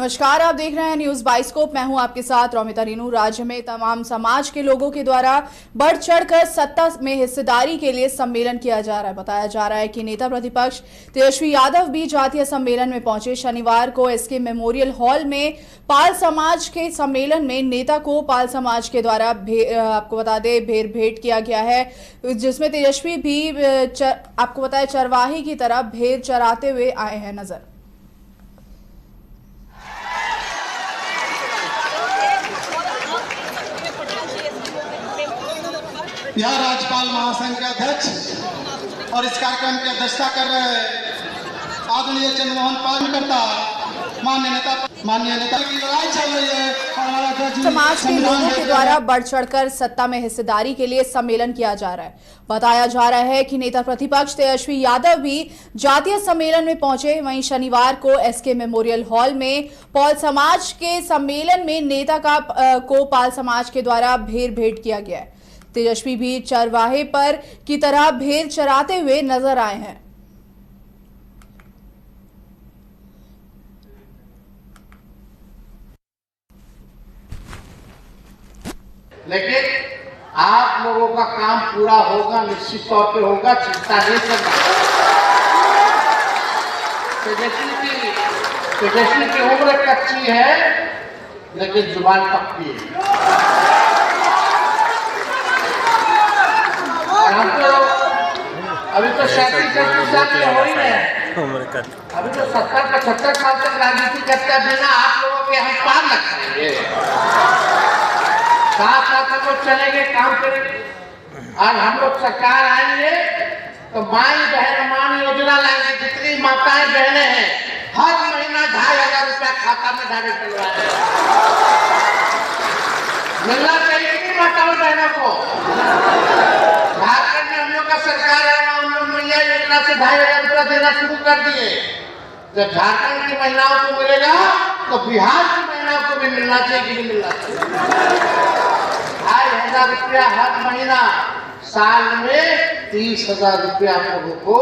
नमस्कार, आप देख रहे हैं न्यूज बाइस्कोप। मैं हूं आपके साथ रौमिता रीनू। राज्य में तमाम समाज के लोगों के द्वारा बढ़ चढ़कर सत्ता में हिस्सेदारी के लिए सम्मेलन किया जा रहा है। बताया जा रहा है कि नेता प्रतिपक्ष तेजस्वी यादव भी जातीय सम्मेलन में पहुंचे। शनिवार को एसके मेमोरियल हॉल में पाल समाज के सम्मेलन में नेता को पाल समाज के द्वारा आपको बता दें भेंट किया गया है, जिसमें तेजस्वी भी आपको बताया चरवाही की तरह भेड़ चराते हुए आए हैं नजर। यह राज्यपाल महासंघ के अध्यक्ष और इस कार्यक्रम की अध्यक्षता कर रहे आदरणीय चंद्रमोहन पाल करता माननीय नेता की लड़ाई चल रही है। समाज के लोगों के द्वारा बढ़ चढ़कर सत्ता में हिस्सेदारी के लिए सम्मेलन किया जा रहा है। बताया जा रहा है कि नेता प्रतिपक्ष तेजस्वी यादव भी जातीय सम्मेलन में पहुंचे। वहीं शनिवार को एसके मेमोरियल हॉल में पाल समाज के सम्मेलन में नेता को पाल समाज के द्वारा भेंट किया गया है। तेजस्वी भी चरवाहे पर की तरह भेड़ चराते हुए नजर आए हैं। लेकिन आप लोगों का काम पूरा होगा, निश्चित तौर पे होगा, चिंता नहीं करना। तेजस्वी की उम्र कच्ची है लेकिन जुबान पक्की है। हमको अभी तो 37 साल के हो ही है, अभी तो 70-75 साल तक राजनीति करते बिना आप लोगों के हम पार लग जाएंगे। साथ हम लोग चलेंगे, काम करेंगे। और हम लोग सरकार आएंगे तो माई बहन मान योजना लाएंगे। जितनी माताएं बहनें हैं हर महीना 2500 रुपया खाता में डायरेक्ट डलवाएंगे। मिलना चाहिए कि माताओं बहनों को। झारखंड में हम लोग का सरकार है, हम लोग मैया योजना से 2500 रुपया देना शुरू कर दिए। जब झारखंड की महिलाओं को मिलेगा तो बिहार की महिलाओं को भी मिलना चाहिए कि नहीं मिलना चाहिए। 2500 रुपया हर महीना, साल में 30,000 रुपया आप लोगों को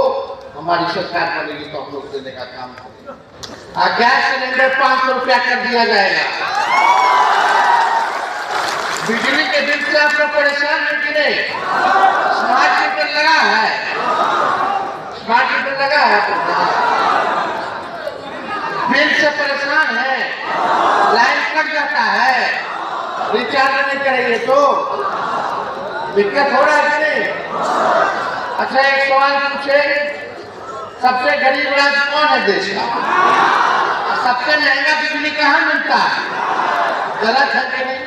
हमारी सरकार बनेगी तो हम लोग देने का काम करेंगे। गैस सिलेंडर 500 रुपया कर दिया जाएगा। बिजली के बिल से आप लोग परेशान हैं कि नहीं? स्मार्ट मीटर लगा है, स्मार्ट मीटर लगा है तो बिल से परेशान है, लाइन कट जाता है, रिचार्ज नहीं करेंगे तो दिक्कत हो रहा है कि नहीं? अच्छा, एक सवाल पूछे, सबसे गरीब राज्य कौन है देश का? सबसे महंगा बिजली कहाँ मिलता है? गलत है कि नहीं?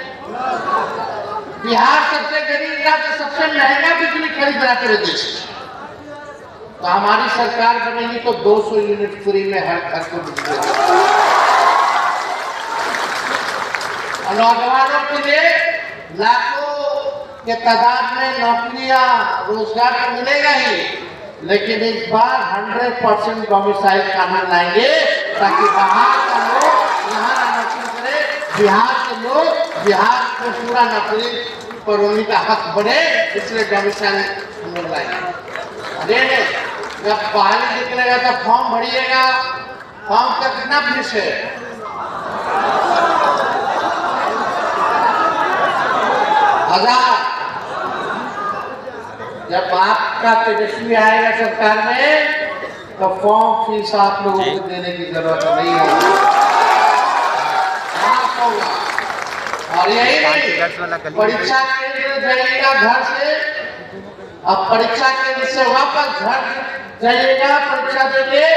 बिहार सबसे गरीब राज्य, सबसे महंगा बिजली खरीद रहा है देश। तो हमारी सरकार बनेगी तो 200 यूनिट फ्री में हर घर को बिजली। नौजवानों के लिए लाखों के तादाद में नौकरियां, रोजगार तो मिलेगा ही, लेकिन इस बार 100% डोमिसाइल कानून लाएंगे ताकि बाहर का लोग यहाँ नौकरी करे, बिहार के लोग बिहार को पूरा नौकरी पर उन्हीं का हक बने। इसलिए डोमिसाइल हम लोग लाएंगे। जब बाहर निकलेगा तो फॉर्म भरिएगा। फॉर्म का कितना फीस है? 1000। जब आपका तेजस्वी आएगा सरकार में तो फॉर्म फीस आप लोगों को देने की जरूरत नहीं होगी। और यही नहीं, परीक्षा केंद्र जाइएगा घर से, अब परीक्षा केंद्र से वापस घर जाइएगा परीक्षा देंगे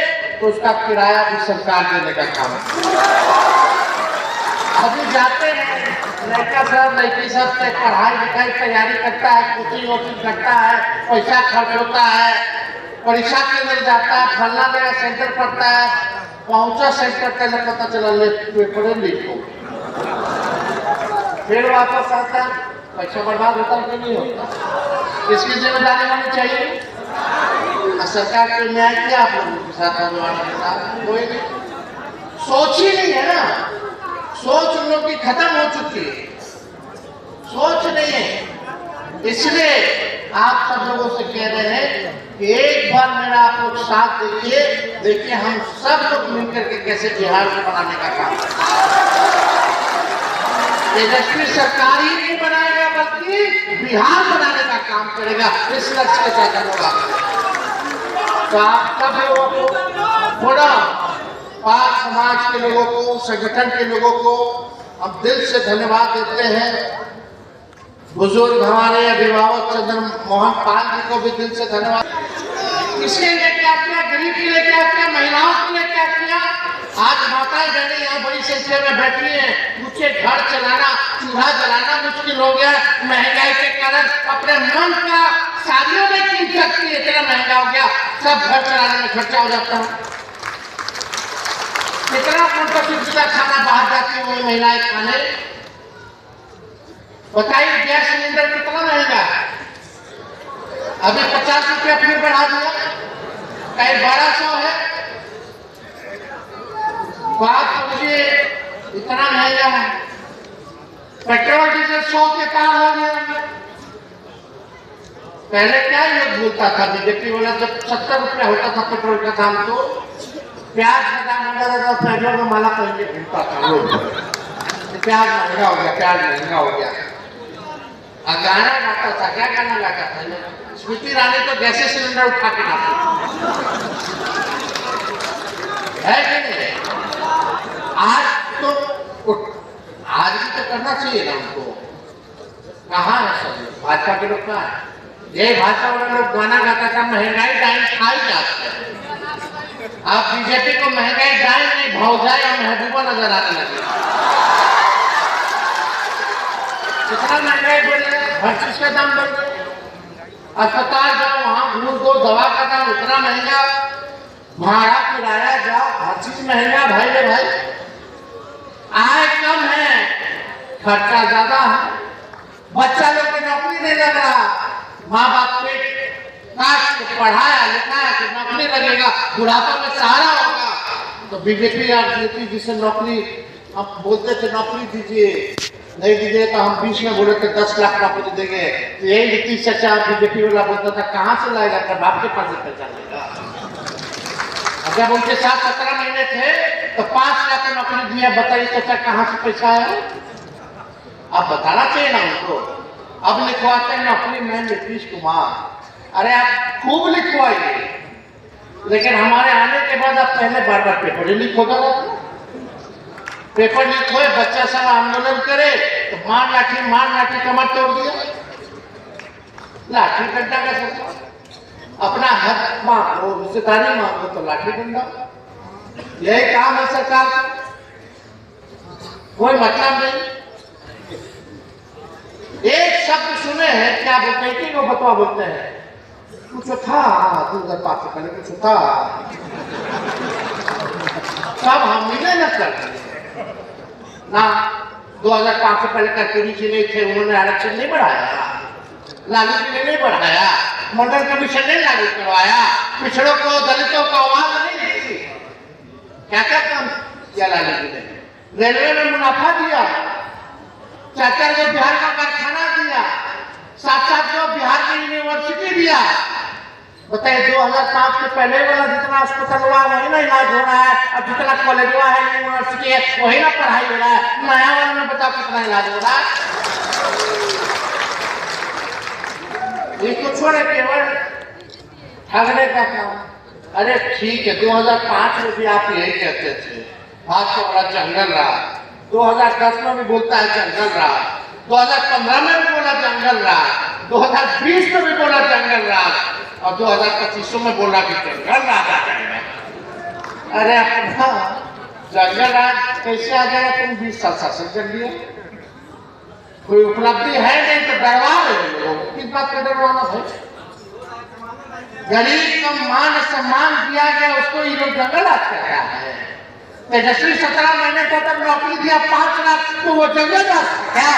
तो उसका किराया भी सरकार देने का काम है। अभी जाते हैं लड़का सब लड़की सब से पढ़ाई लिखाई तैयारी करता है, कोचिंग वोचिंग करता है, पैसा खर्च होता है, परीक्षा केंद्र जाता है, फलना मेरा सेंटर पड़ता है, पहुंचा सेंटर के लिए पता चला पेपर लीक हो, फिर वापस आता, पैसा बर्बाद होता कि नहीं होता? इसकी जिम्मेदारी होनी चाहिए। सरकार को न्याय किया आप लोगों के साथ, नौजवानों के साथ कोई नहीं, सोच ही नहीं है ना। सोच उन लोग की खत्म हो चुकी है, सोच नहीं है। इसलिए आप सब लोगों से कह रहे हैं कि एक बार मेरा आप लोग साथ देखिए हम सब लोग मिलकर के कैसे बिहार को बनाने का काम तेजस्वी सरकार ही नहीं बनाएगा बल्कि बिहार बनाने का काम करेगा, इस लक्ष्य के साथ होगा। तो आप सब लोगों को, थोड़ा पाक समाज के लोगों को, संगठन के लोगों को हम दिल से धन्यवाद देते हैं। बुजुर्ग हमारे अभिभावक चंद्र मोहन पाल जी को भी दिल से धन्यवाद। इसके लिए क्या किया, गरीब के लिए क्या किया, महिलाओं के लिए क्या किया। आज माताएं बहनें यहाँ बड़ी संख्या में बैठी हैं। मुझे घर चलाना, चूल्हा जलाना मुश्किल हो गया महंगाई के कारण। अपने मन का शादियों में की सकती है, इतना महंगा हो गया, सब घर चलाने में खर्चा हो जाता है। कितना का खाना बाहर जाती है वही महिलाएं खाने। बताइए गैस सिलेंडर कितना महंगा है, अभी 50 रुपया फिर बढ़ा दिया, कहीं 1200 है। बात मुझे इतना महंगा है, पेट्रोल डीजल 100 के पार हो गया। पहले क्या लोग बोलता था बीजेपी वाला, जब 70 रुपया होता था पेट्रोल का दाम, तो प्याज का दाम पेट्रोल का माला पहन के घूमता था लोग, प्याज महंगा हो गया, प्याज महंगा हो गया। गाना गाता था, क्या गाना गाता था स्मृति ईरानी, तो गैस सिलेंडर उठा के गाती है कि नहीं। आज भी तो करना चाहिए ना उनको। कहाँ है सब लोग, भाजपा के लोग कहाँ है? ये भाजपा वाले लोग गाना गाता था महंगाई डाइन खाई जाते हैं। आप बीजेपी को महंगाई डाइन नहीं भौजाई और महबूबा नजर आने लगे। कितना महंगाई बढ़ गया, हर चीज का दाम बढ़ गया। अस्पताल जाओ, वहां घूस दो, दवा का दाम उतना महंगा, भाड़ा किराया जाओ, हर चीज महंगा। भाई रे भाई, आय कम है, खर्चा ज्यादा है, बच्चा लोग को नौकरी नहीं लग रहा। माँ बाप पे काश पढ़ाया लिखाया कि नौकरी लगेगा, बुढ़ापा में सहारा होगा। तो बीजेपी राजनीति जिसे नौकरी हम बोलते थे नौकरी दीजिए, नहीं दीजिए तो हम 20 में बोले थे 10 लाख नौकरी देंगे। तो यही नीतीश चाचा बीजेपी वाला बोलता था, कहाँ से लाएगा, अपने बाप के पास से पैसा लेगा। जब उनके साथ 17 महीने थे तो 5 लाख की नौकरी दिया। बताइए चाचा कहाँ से पैसा है, आप बताना चाहिए ना उनको। अब लिखवाते हैं नौकरी में नीतीश कुमार। अरे आप खूब लिखवाइए, लेकिन हमारे आने के बाद आप पहले बार-बार पेपर ही लीक होता रहता। पेपर लीक हुए, बच्चा सब आंदोलन करे तो मार लाठी कमर तोड़ दिया, लाठी डंडा का सरकार। अपना हक मांगो, रिश्तेदारी मांगो तो लाठी डंडा। यही काम है सरकार का, कोई मतलब नहीं। एक शब्द सुने हैं, क्या बोलते हैं कि वो बतवा बोलते हैं, कुछ था 2005 से पहले, कुछ था सब हम मिले न कर ना। 2005 से पहले कर्पूरी जी नहीं थे, उन्होंने आरक्षण नहीं बढ़ाया, लालू जी ने नहीं बढ़ाया, मंडल कमीशन नहीं लागू करवाया, पिछड़ों को दलितों को आवाज नहीं दी। क्या क्या काम किया लालू जी ने? रेलवे में मुनाफा दिया, 4 जो बिहार का कारखाना दिया, 7 जो बिहार की यूनिवर्सिटी दिया। बताइए 2005 के पहले वाला जितना अस्पताल हुआ वही ना इलाज हो रहा है, और जितना कॉलेज हुआ है, यूनिवर्सिटी है, वही ना पढ़ाई हो रहा है। नया वाले में बताओ कितना इलाज हो रहा है। ये तो छोड़े केवल ठगने का काम। अरे ठीक है, 2005 में भी आप यही कहते थे भाजपा बड़ा जंगल रहा, 2010 में भी बोलता है जंगल रहा, 2015 में भी बोला जंगल रहा, 2020 में भी बोला जंगल रहा, और 2025 में बोला कि जंगल राज आ जाएगा। अरे अपना जंगल राज कैसे आ जाएगा? तुम 20 साल शासन कर लिया, कोई उपलब्धि है नहीं तो डरवा रहे लोग। किस बात का डरवाना भाई? गरीब का मान सम्मान दिया गया, उसको ये लोग जंगल राज कर रहा है। तेजस्वी 17 महीने तक नौकरी दिया 5 लाख, तो वो जंगल राज क्या?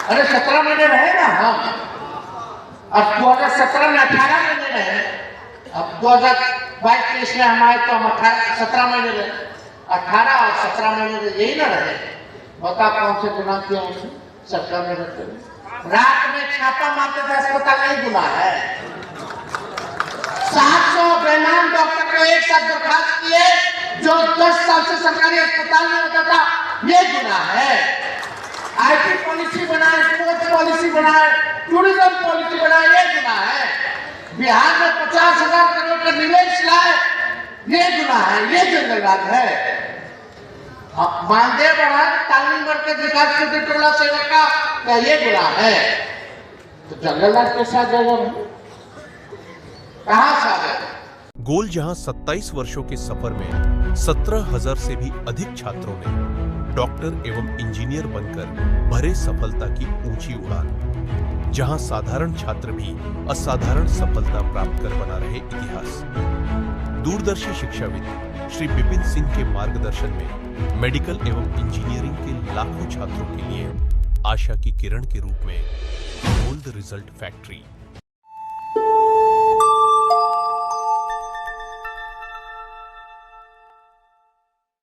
अरे 17 महीने रहे ना हम, अब 2017 में 18 महीने रहे, अब 2022-23 में हम आए तो हम 17 महीने रहे, 18 और 17 महीने यही ना रहे। बता कौन से गुना किया उसने सरकार में रहते हुए? रात में छापा मारते थे, अस्पताल नहीं गुना है। 700 बेनाम डॉक्टर को एक साथ बर्खास्त किए, जो 10 साल से सरकारी अस्पताल में होता था, ये गुनाह है। आईटी पॉलिसी बनाए, स्पोर्ट्स पॉलिसी बनाए, टूरिज्म पॉलिसी बनाए, ये गुनाह है। बिहार में 50,000 करोड़ का निवेश लाए, ये गुनाह है, ये जंगलराज है। मानदेय बढ़ा तालीम मरकज विकास के टोला सेवक का ये गुनाह है, तो जंगलराज के साथ जगह कहां से आ गए? गोल जहां 27 वर्षों के सफर में 17,000 से भी अधिक छात्रों ने डॉक्टर एवं इंजीनियर बनकर भरे सफलता की ऊंची उड़ान, जहां साधारण छात्र भी असाधारण सफलता प्राप्त कर बना रहे इतिहास। दूरदर्शी शिक्षाविद श्री विपिन सिंह के मार्गदर्शन में मेडिकल एवं इंजीनियरिंग के लाखों छात्रों के लिए आशा की किरण के रूप में गोल्ड रिजल्ट फैक्ट्री